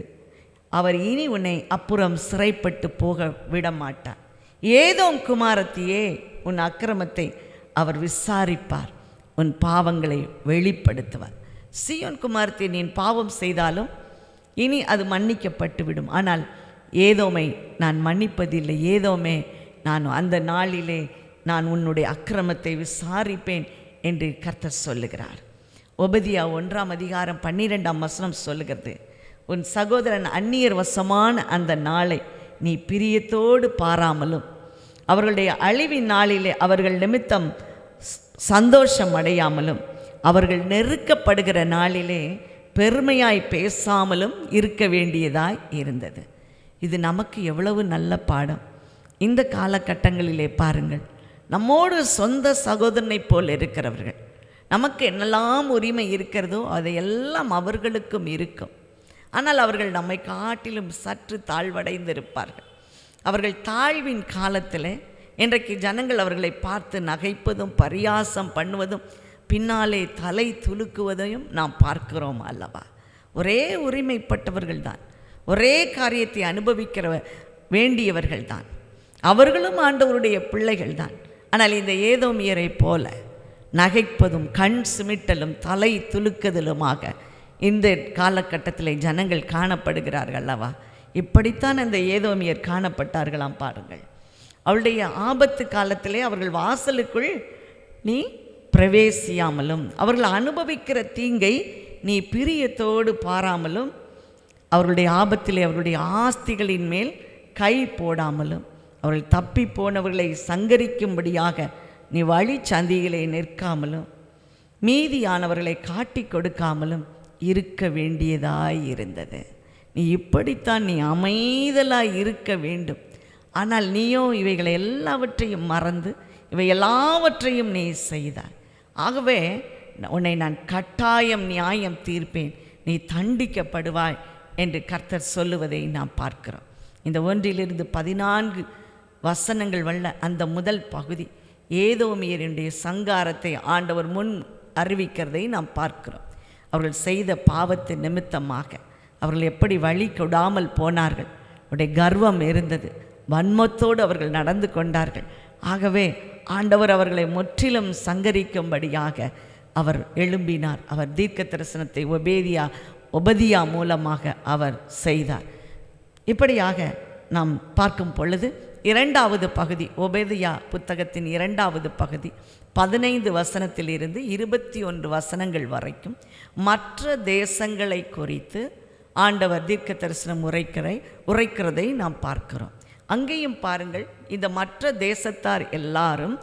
அவர் இனி உன்னை அப்புறம் சிறைப்பட்டு போக விடமாட்டார். ஏதோம் குமாரத்தியே, உன் அக்கிரமத்தை அவர் விசாரிப்பார், உன் பாவங்களை வெளிப்படுத்துவார். சீயோன் குமாரத்தை நீ பாவம் செய்தாலும் இனி அது மன்னிக்கப்பட்டு விடும். ஆனால் ஏதோமை நான் மன்னிப்பதில்லை. ஏதோமே, நான் அந்த நாளிலே நான் உன்னுடைய அக்கிரமத்தை விசாரிப்பேன் என்று கர்த்தர் சொல்லுகிறார். ஒபதியா 1:12 சொல்லுகிறது, உன் சகோதரன் அந்நியர் வசமான அந்த நாளை நீ பிரியத்தோடு பாராமலும், அவர்களுடைய அழிவின் நாளிலே அவர்கள் நிமித்தம் சந்தோஷம் அடையாமலும், அவர்கள் நெருக்கப்படுகிற நாளிலே பெருமையாய் பேசாமலும் இருக்க வேண்டியதாய் இருந்தது. இது நமக்கு எவ்வளவு நல்ல பாடம். இந்த காலகட்டங்களிலே பாருங்கள், நம்மோடு சொந்த சகோதரனை போல் இருக்கிறவர்கள், நமக்கு என்னெல்லாம் உரிமை இருக்கிறதோ அதையெல்லாம் அவர்களுக்கும் இருக்கும். ஆனால் அவர்கள் நம்மை காட்டிலும் சற்று தாழ்வடைந்திருப்பார்கள். அவர்கள் தாழ்வின் காலத்தில் இன்றைக்கு ஜனங்கள் அவர்களை பார்த்து நகைப்பதும் பரியாசம் பண்ணுவதும் பின்னாலே தலை துலுக்குவதையும் நாம் பார்க்கிறோம் அல்லவா? ஒரே உரிமைப்பட்டவர்கள் தான், ஒரே காரியத்தை அனுபவிக்கிற வேண்டியவர்கள் தான், அவர்களும் ஆண்டவருடைய பிள்ளைகள் தான். ஆனால் இந்த ஏதோமியரை போல நகைப்பதும் கண் சிமிட்டலும் தலை துலுக்குதலுமாக இந்த காலகட்டத்தில் ஜனங்கள் காணப்படுகிறார்கள் அல்லவா? இப்படித்தான் அந்த ஏதோமியர் காணப்பட்டார்களாம். பாருங்கள், அவளுடைய ஆபத்து காலத்திலே அவர்கள் வாசலுக்குள் நீ பிரவேசியாமலும், அவர்கள் அனுபவிக்கிற தீங்கை நீ பிரியத்தோடு பாராமலும், அவர்களுடைய ஆபத்திலே அவர்களுடைய ஆஸ்திகளின் மேல் கை போடாமலும், அவர்கள் தப்பி போனவர்களை சங்கரிக்கும்படியாக நீ வழி சந்திகளை நிற்காமலும், மீதியானவர்களை காட்டி கொடுக்காமலும் இருக்க வேண்டியதாய் இருந்தது. நீ இப்படித்தான் நீ அமைதலாய் இருக்க வேண்டும். ஆனால் நீயோ இவைகளை எல்லாவற்றையும் மறந்து இவை எல்லாவற்றையும் நீ செய்தாய். ஆகவே உன்னை நான் கட்டாயம் நியாயம் தீர்ப்பேன், நீ தண்டிக்கப்படுவாய் என்று கர்த்தர் சொல்லுவதை நாம் பார்க்கிறோம். இந்த 1-14 வசனங்கள் வல்ல அந்த முதல் பகுதி ஏதோமியருடைய சங்காரத்தை ஆண்டவர் முன் அறிவிக்கிறதை நாம் பார்க்கிறோம். அவர்கள் செய்த பாவத்தின் நிமித்தமாக அவர்கள் எப்படி வழி கொடாமல் போனார்கள், அவருடைய கர்வம் இருந்தது, வன்மத்தோடு அவர்கள் நடந்து கொண்டார்கள். ஆகவே ஆண்டவர் அவர்களை முற்றிலும் சங்கரிக்கும்படியாக அவர் எழும்பினார். அவர் தீர்க்க தரிசனத்தை ஒபதியா மூலமாக அவர் செய்தார். இப்படியாக நாம் பார்க்கும் பொழுது 2வது பகுதி, ஒபதியா புத்தகத்தின் 2வது பகுதி 15 வசனத்திலிருந்து 21 வசனங்கள் வரைக்கும் மற்ற தேசங்களை குறித்து ஆண்டவர் தீர்க்க தரிசனம் உரைக்கிறதை நாம் பார்க்கிறோம். அங்கேயும் பாருங்கள், இந்த மற்ற தேசத்தார் எல்லாரும்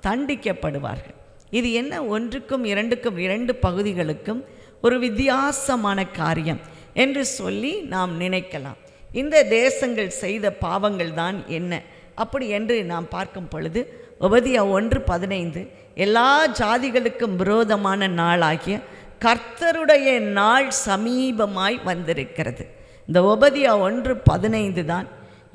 தண்டிக்கப்படுவார்கள். இது என்ன, 1க்கும் 2க்கும் 2 பகுதிகளுக்கும் ஒரு வித்தியாசமான காரியம் என்று சொல்லி நாம் நினைக்கலாம். இந்த தேசங்கள் செய்த பாவங்கள் தான் என்ன அப்படி என்று நாம் பார்க்கும் பொழுது ஒபதியா 1:15 எல்லா ஜாதிகளுக்கும் விரோதமான நாளாகிய கர்த்தருடைய நாள் சமீபமாய் வந்திருக்கிறது. இந்த ஒபதியா 1:15 தான்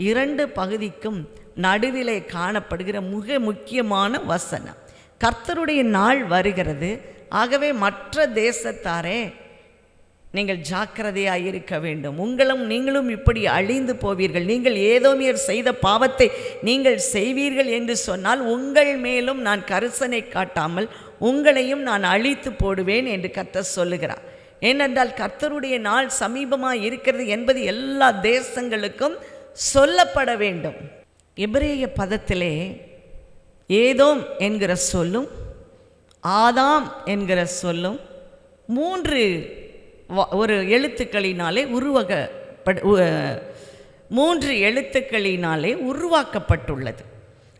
2 பகுதிக்கும் நடுவிலே காணப்படுகிற மிக முக்கியமான வசனம். கர்த்தருடைய நாள் வருகிறது. ஆகவே மற்ற தேசத்தாரே நீங்கள் ஜாக்கிரதையாக இருக்க வேண்டும். நீங்களும் இப்படி அழிந்து போவீர்கள். நீங்கள் ஏதோமியர் செய்த பாவத்தை நீங்கள் செய்வீர்கள் என்று சொன்னால் உங்கள் மேலும் நான் கரிசனை காட்டாமல் உங்களையும் நான் அழித்து போடுவேன் என்று கர்த்தர் சொல்லுகிறார். ஏனென்றால் கர்த்தருடைய நாள் சமீபமாக இருக்கிறது என்பது எல்லா தேசங்களுக்கும் சொல்லப்பட வேண்டும். எபிரேய பதத்திலே ஏதோம் என்கிற சொல்லும் ஆதாம் என்கிற சொல்லும் 3 ஒரு எழுத்துக்களினாலே 3 எழுத்துக்களினாலே உருவாக்கப்பட்டுள்ளது.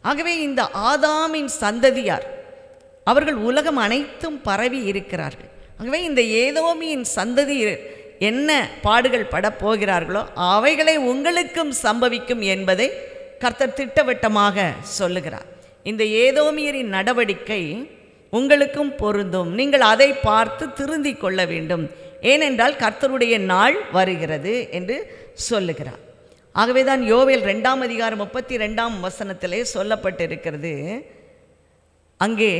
ஆகவே இந்த ஆதாமின் சந்ததியார் அவர்கள் உலகம் அனைத்தும் பரவி இருக்கிறார்கள். ஆகவே இந்த ஏதோமியின் சந்ததி என்ன பாடுகள் படப்போகிறார்களோ அவைகளை உங்களுக்கும் சம்பவிக்கும் என்பதை கர்த்தர் திட்டவட்டமாக சொல்லுகிறார். இந்த ஏதோமியரின் நடவடிக்கை உங்களுக்கும் பொருந்தும். நீங்கள் அதை பார்த்து திருந்திக் கொள்ள வேண்டும். ஏனென்றால் கர்த்தருடைய நாள் வருகிறது என்று சொல்லுகிறார். ஆகவே தான் யோவேல் 2ஆம் அதிகாரம் 32ஆம் வசனத்திலே சொல்லப்பட்டிருக்கிறது, அங்கே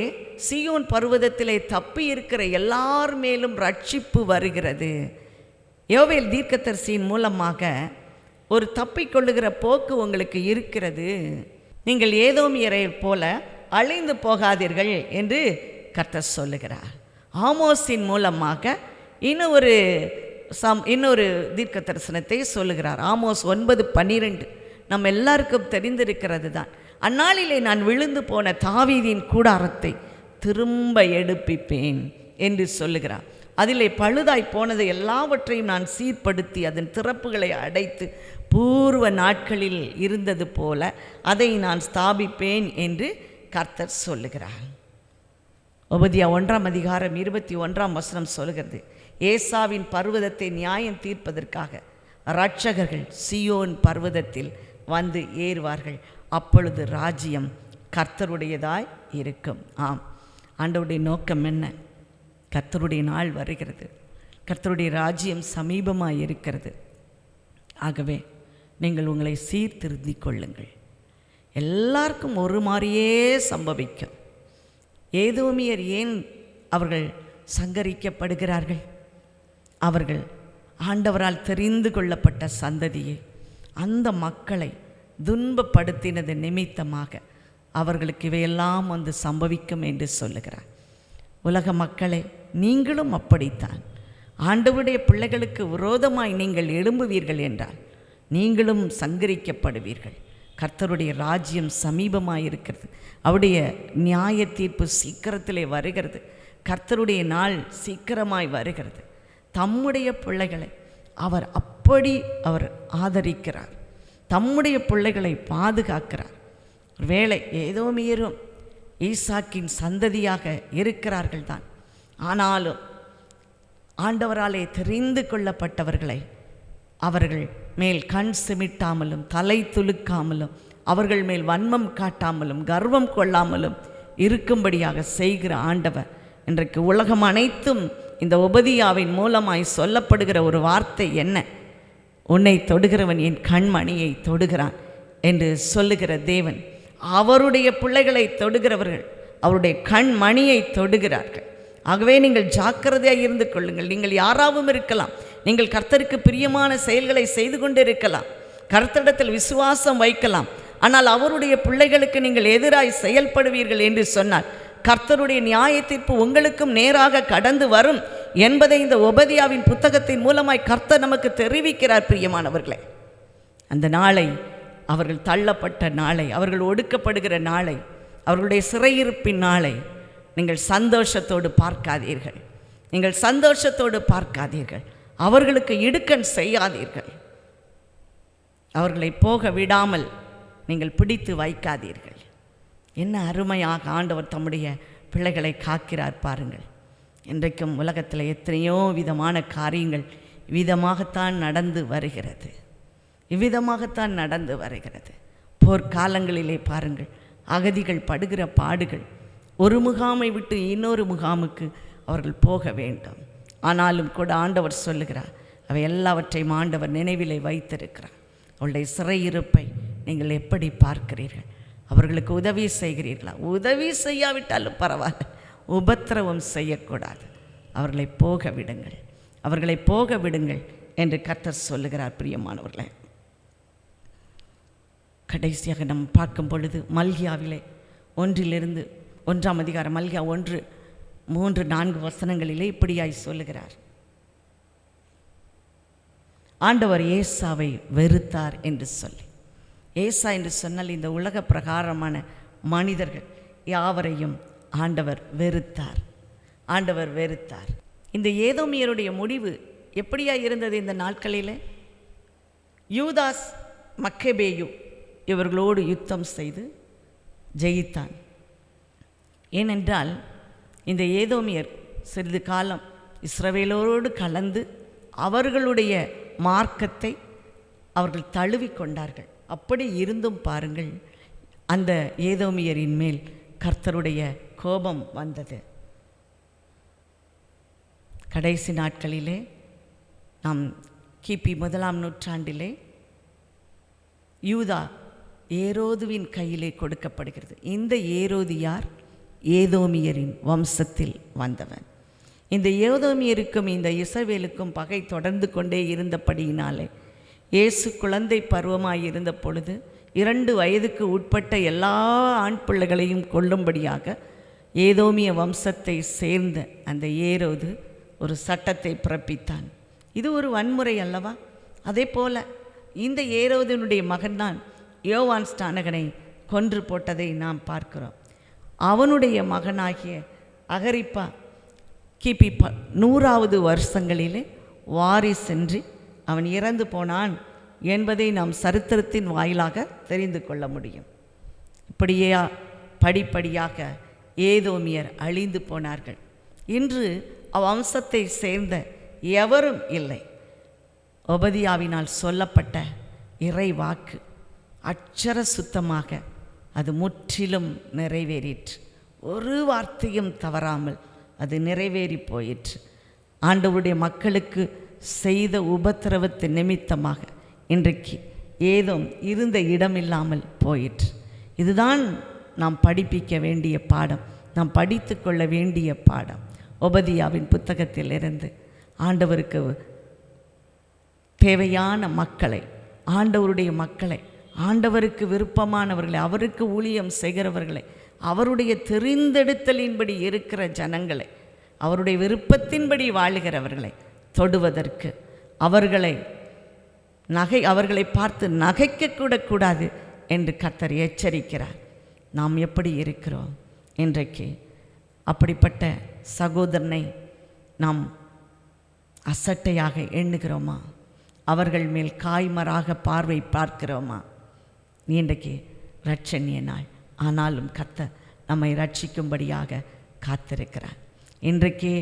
சீயோன் பர்வதத்திலே தப்பி இருக்கிற எல்லார் மேலும் ரட்சிப்பு வருகிறது. யோவேல் தீர்க்கதரிசியின் மூலமாக ஒரு தப்பிக்கொள்ளுகிற போக்கு உங்களுக்கு இருக்கிறது. நீங்கள் ஏதோமியரை போல அழிந்து போகாதீர்கள் என்று கர்த்தர் சொல்லுகிறார். ஆமோஸின் மூலமாக இன்னொரு தீர்க்க தரிசனத்தை சொல்லுகிறார். ஆமோஸ் 9:12 நம்ம எல்லாருக்கும் தெரிந்திருக்கிறது தான். அந்நாளிலே நான் விழுந்து போன தாவீதின் கூடாரத்தை திரும்ப எடுப்பிப்பேன் என்று சொல்லுகிறார். அதிலே பழுதாய் போனது எல்லாவற்றையும் நான் சீர்படுத்தி அதன் திறப்புகளை அடைத்து பூர்வ நாட்களில் இருந்தது போல அதை நான் ஸ்தாபிப்பேன் என்று கர்த்தர் சொல்லுகிறார். உபதியா 1ஆம் அதிகாரம் 21ஆம் வசனம் சொல்லுகிறது, ஏசாவின் பர்வதத்தை நியாயம் தீர்ப்பதற்காக இரட்சகர்கள் சீயோன் பர்வதத்தில் வந்து ஏறுவார்கள். அப்பொழுது ராஜ்யம் கர்த்தருடையதாய் இருக்கும். ஆம், ஆண்டவருடைய நோக்கம் என்ன? கர்த்தருடைய நாள் வருகிறது. கர்த்தருடைய ராஜ்யம் சமீபமாக இருக்கிறது. ஆகவே நீங்கள் உங்களை சீர்திருத்திக் கொள்ளுங்கள். எல்லாருக்கும் ஒரு மாதிரியே சம்பவிக்கும். ஏதோமியர் ஏன் அவர்கள் சங்கரிக்கப்படுகிறார்கள்? அவர்கள் ஆண்டவரால் தெரிந்து கொள்ளப்பட்ட சந்ததியை, அந்த மக்களை துன்பப்படுத்தினது நிமித்தமாக அவர்களுக்கு இவையெல்லாம் வந்து சம்பவிக்கும் என்று சொல்லுகிறார். உலக மக்களை நீங்களும் அப்படித்தான். ஆண்டவருடைய பிள்ளைகளுக்கு விரோதமாய் நீங்கள் எழும்புவீர்கள் என்றால் நீங்களும் சங்கரிக்கப்படுவீர்கள். கர்த்தருடைய ராஜ்யம் சமீபமாக இருக்கிறது. அவருடைய நியாய தீர்ப்பு சீக்கிரத்திலே வருகிறது. கர்த்தருடைய நாள் சீக்கிரமாய் வருகிறது. தம்முடைய பிள்ளைகளை அவர் ஆதரிக்கிறார். தம்முடைய பிள்ளைகளை பாதுகாக்கிறார். வேளை ஏதோமியரும் ஈசாக்கின் சந்ததியாக இருக்கிறார்கள் தான். ஆனாலும் ஆண்டவராலே தெரிந்து கொள்ளப்பட்டவர்களை அவர்கள் மேல் கண் சிமிட்டாமலும் தலை துலுக்காமலும் அவர்கள் மேல் வன்மம் காட்டாமலும் கர்வம் கொள்ளாமலும் இருக்கும்படியாக செய்கிற ஆண்டவர் இன்றைக்கு உலகம் அனைத்தும் இந்த உபதியாவின் மூலமாய் சொல்லப்படுகிற ஒரு வார்த்தை என்ன? உன்னை தொடுகிறவன் என் கண்மணியை தொடுகிறான் என்று சொல்லுகிற தேவன் அவருடைய பிள்ளைகளை தொடுகிறவர்கள் அவருடைய கண்மணியை தொடுகிறார்கள். ஆகவே நீங்கள் ஜாக்கிரதையாக இருந்து கொள்ளுங்கள். நீங்கள் யாராவும் இருக்கலாம். நீங்கள் கர்த்தருக்கு பிரியமான செயல்களை செய்து கொண்டு இருக்கலாம். கர்த்தரிடத்தில் விசுவாசம் வைக்கலாம். ஆனால் அவருடைய பிள்ளைகளுக்கு நீங்கள் எதிராய் செயல்படுவீர்கள் என்று சொன்னால் கர்த்தருடைய நியாய தீர்ப்பு உங்களுக்கும் நேராக கடந்து வரும் என்பதை இந்த உபதியாவின் புத்தகத்தின் மூலமாய் கர்த்தர் நமக்கு தெரிவிக்கிறார். பிரியமானவர்களே, அந்த நாளை, அவர்கள் தள்ளப்பட்ட நாளை, அவர்கள் ஒடுக்கப்படுகிற நாளை, அவர்களுடைய சிறையிருப்பின் நாளை நீங்கள் சந்தோஷத்தோடு பார்க்காதீர்கள். நீங்கள் சந்தோஷத்தோடு பார்க்காதீர்கள். அவர்களுக்கு இடுக்கண் செய்யாதீர்கள். அவர்களை போக விடாமல் நீங்கள் பிடித்து வைக்காதீர்கள். என்ன அருமையாக ஆண்டவர் தம்முடைய பிள்ளைகளை காக்கிறார் பாருங்கள். இன்றைக்கும் உலகத்தில் எத்தனையோ விதமான காரியங்கள் இவ்விதமாகத்தான் நடந்து வருகிறது. இவ்விதமாகத்தான் நடந்து வருகிறது. போர்க்காலங்களிலே பாருங்கள், அகதிகள் படுகிற பாடுகள். ஒரு முகாமை விட்டு இன்னொரு முகாமுக்கு அவர்கள் போக வேண்டும். ஆனாலும் கூட ஆண்டவர் சொல்லுகிறார், அவை எல்லாவற்றையும் ஆண்டவர் நினைவிலே வைத்திருக்கிறார். அவருடைய சிறையிருப்பை நீங்கள் எப்படி பார்க்கிறீர்கள்? அவர்களுக்கு உதவி செய்கிறீர்களா? உதவி செய்யாவிட்டாலும் பரவாயில்ல, உபத்திரவம் செய்யக்கூடாது. அவர்களை போக விடுங்கள், அவர்களை போக விடுங்கள் என்று கர்த்தர் சொல்லுகிறார். பிரியமானவர்களே, கடைசியாக நாம் பார்க்கும் பொழுது மல்கியாவிலே 1ஆம் அதிகாரம் மல்கியா 1:3-4 வசனங்களிலே இப்படியாய் சொல்லுகிறார். ஆண்டவர் ஏசாவை வெறுத்தார் என்று சொல்லி, ஏசா என்று சொன்னால் இந்த உலக பிரகாரமான மனிதர்கள் யாவரையும் ஆண்டவர் வெறுத்தார். ஆண்டவர் வெறுத்தார். இந்த ஏதோமியருடைய முடிவு எப்படியா இருந்தது இந்த நாட்களில்? யூதாஸ் மக்கபேயு இவர்களோடு யுத்தம் செய்து ஜெயித்தான். ஏனென்றால் இந்த ஏதோமியர் சிறிது காலம் இஸ்ரவேலோடு கலந்து அவர்களுடைய மார்க்கத்தை அவர்கள் தழுவி கொண்டார்கள். அப்படி இருந்தும் பாருங்கள், அந்த ஏதோமியரின் மேல் கர்த்தருடைய கோபம் வந்தது. கடைசி நாட்களிலே நாம் கிபி 1ஆம் நூற்றாண்டிலே யூதா ஏரோதுவின் கையிலே கொடுக்கப்படுகிறது. இந்த ஏரோது யார்? ஏதோமியரின் வம்சத்தில் வந்தவன். இந்த ஏதோமியருக்கும் இந்த இஸ்ரவேலுக்கும் பகை தொடர்ந்து கொண்டே இருந்தபடியினாலே இயேசு குழந்தை பருவமாய் இருந்த பொழுது 2 வயதுக்கு உட்பட்ட எல்லா ஆண் பிள்ளைகளையும் கொல்லும்படியாக ஏதோமிய வம்சத்தை சேர்ந்த அந்த ஏரோது ஒரு சட்டத்தை பிறப்பித்தான். இது ஒரு வன்முறை அல்லவா? அதே போல் இந்த ஏரோதினுடைய மகன்தான் யோவான் ஸ்நானகனை கொன்று போட்டதை நாம் பார்க்கிறோம். அவனுடைய மகனாகிய அகரிப்பா கிபி 100வது வருஷங்களிலே வாரிசின்றி அவன் இறந்து போனான் என்பதை நாம் சரித்திரத்தின் வாயிலாக தெரிந்து கொள்ள முடியும். இப்படியே படிப்படியாக ஏதோமியர் அழிந்து போனார்கள். இன்று அவ்வம்சத்தை சேர்ந்த எவரும் இல்லை. ஒபதியாவினால் சொல்லப்பட்ட இறை வாக்கு அட்சர சுத்தமாக அது முற்றிலும் நிறைவேறிற்று. ஒரு வார்த்தையும் தவறாமல் அது நிறைவேறி போயிற்று. ஆண்டவருடைய மக்களுக்கு செய்த உபத்திரவத்து நிமித்தமாக இன்றைக்கு ஏதோ இருந்த இடமில்லாமல் போயிற்று. இதுதான் நாம் படிப்பிக்க வேண்டிய பாடம், நாம் படித்து கொள்ள வேண்டிய பாடம். ஒபதியாவின் புத்தகத்திலிருந்து ஆண்டவருக்கு தேவையான மக்களை, ஆண்டவருடைய மக்களை, ஆண்டவருக்கு விருப்பமானவர்களை, அவருக்கு ஊழியம் செய்கிறவர்களை, அவருடைய தெரிந்தெடுத்தலின்படி இருக்கிற ஜனங்களை, அவருடைய விருப்பத்தின்படி வாழுகிறவர்களை தொடுவதற்கு அவர்களை பார்த்து நகைக்கக்கூட கூடாது என்று கர்த்தர் எச்சரிக்கிறார். நாம் எப்படி இருக்கிறோம் இன்றைக்கு? அப்படிப்பட்ட சகோதரனை நாம் அசட்டையாக எண்ணுகிறோமா? அவர்கள் மேல் காய்மராக பார்வை பார்க்கிறோமா? இன்றைக்கு இரட்சணிய நாள், ஆனாலும் கர்த்தர் நம்மை ரட்சிக்கும்படியாக காத்திருக்கிறார். இன்றைக்கே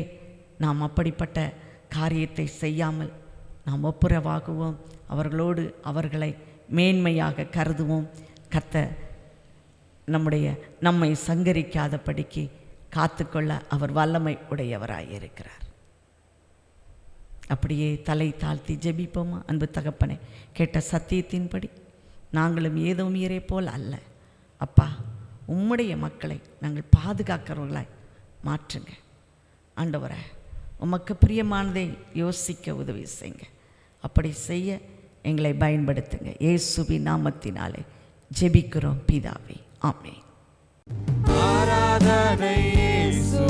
நாம் அப்படிப்பட்ட காரியத்தை செய்யாமல் நாம் ஒப்புரவாகுவோம். அவர்களோடு அவர்களை மேன்மையாக கருதுவோம். கர்த்தர் நம்மை சங்கரிக்காதபடிக்கு காத்துக்கொள்ள அவர் வல்லமை உடையவராயிருக்கிறார். அப்படியே தலை தாழ்த்தி ஜெபிப்போமா? அன்பு தகப்பனே, கேட்ட சத்தியத்தின்படி நாங்களும் ஏதோமியரை போல் அல்ல அப்பா, உம்முடைய மக்களை நாங்கள் பாதுகாக்கிறவர்களாய் மாற்றுங்க. ஆண்டவரே, உமக்கு பிரியமானதை யோசிக்க உதவி செய்யுங்க. அப்படி செய்ய எங்களை பயன்படுத்துங்க. இயேசுவின் நாமத்தினாலே ஜெபிக்கிறோம் பிதாவே, ஆமென். ஆராதனை இயேசு.